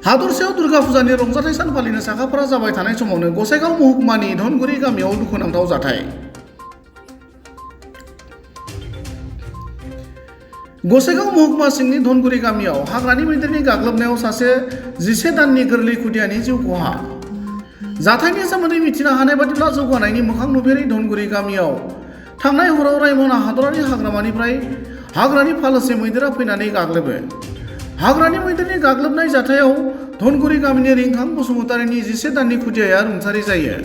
हादरसायाव दुर्गा फुजानि रंजाथाइ सान फालिनो साखाफारा जाबाय थानाय समावनो गसाइगाव महकुमानि धनगुरि गामियाव दुखुनांथाव जाथाय। गसाइगाव महकुमा सिंनि धनगुरि गामियाव हाग्रानि मैदेरनि गाग्लोबनायाव सासे 11 दाननि गोरलै खुदियानि जिउ खहा। जाथायनि सोमोन्दै मिथिनो हानाय बादिब्ला जौगानायनि मोखां नुफेरै धनगुरि गामियाव थांनाय हराव रायमना हादरारि हाग्रामानिफ्राय हाग्रानि फालोसे मैदेरा फैनानै गाग्लोबो। हाग्रानि मैदेरनि गाग्लोबनाय जाथायाव धनगुरि गामिनि रिंखां बसुमतारीनि 11 दाननि खुदियाया रुंसारि जायो।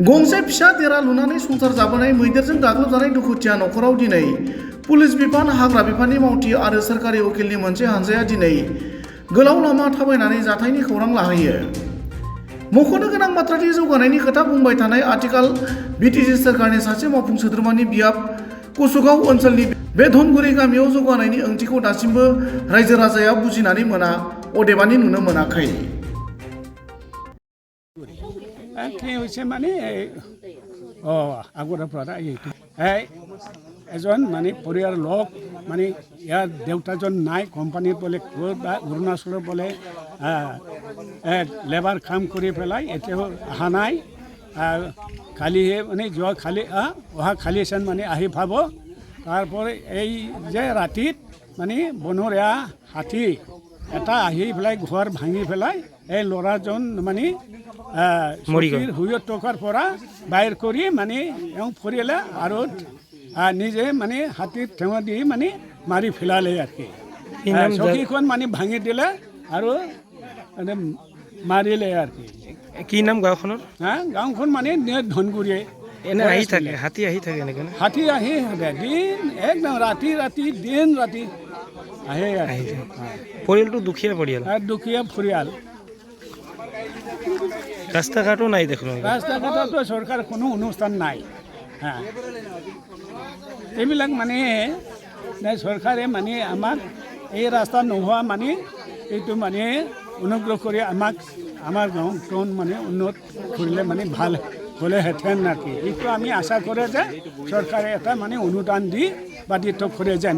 गंसे फिसा देरा लुनानै संसार जाबोनाय मैदेरजों गाग्लोबजानाय दुखुथिया नखराव दिनै पुलिस बिफान, हाग्रा बिफाननि मावथि आरो सोरखारि उकिलनि मोनसे हानजाया दिनै गोलाव लामा थाबायनानै जाथायनि खौरां लाहैयो। मख'नो गोनां बाथ्रादि जौगानायनि खोथा बुंबाय थानाय आथिखाल बिटिसि सोरखारनि सासे मावफुं सोद्रोमानि बियाब कुसुगाव ओनसोलनि बे धनगुरि गामियाव जौगानायनि ओंथिखौ दासिमबो रायजो राजाया बुजिनानै मोना, अदेबानि नुनो मोनाखै। এজন মানে পৰিয়াল লোক মানে ইয়াৰ দেউতাজন নাই, কোম্পানীত বোলে অৰুণাচলৰ বোলে লেবাৰ কাম কৰি পেলাই এতিয়াও অহা নাই। কালিহে মানে যোৱা অহা কালিচেন মানে আহি পাব। তাৰপৰে এই যে ৰাতিত মানে বনৰীয়া হাতী এটা আহি পেলাই ঘৰ ভাঙি পেলাই এই ল'ৰাজন মানে শুই টকাৰ পৰা বাহিৰ কৰি মানে ফুৰিলে আৰু নিজে মানে হাতীৰ ঠেঙা দি মানে মাৰি পেলালে আৰ কি। চকীখন মানে ভাঙি দিলে আৰু মাৰিলে আৰ কি। কি নাম গাঁওখনৰ? গাঁওখন মানে ধনগুৰি। এনে আহি থাকে হাতী আহি থাকে এনেকে? হাতী আহি দিন একদম ৰাতি দিন ৰাতি আহে। পৰিয়ালটো দুখীয়া পৰিয়াল? দুখীয়া পৰিয়াল। ৰাস্তা ঘাটো নাই দেখোন? ৰাস্তা ঘাটতো চৰকাৰ কোনো অনুষ্ঠান নাই। এইবিলাক মানে চৰকাৰে মানে আমাক এই ৰাস্তা নোহোৱা মানে এইটো মানে অনুগ্ৰহ কৰি আমাক আমাৰ গাঁওখন মানে উন্নত কৰিলে মানে ভাল হ'লেহেঁতেন নাকি। এইটো আমি আশা কৰে যে চৰকাৰে এটা মানে অনুদান দি বাধিত কৰে যেন।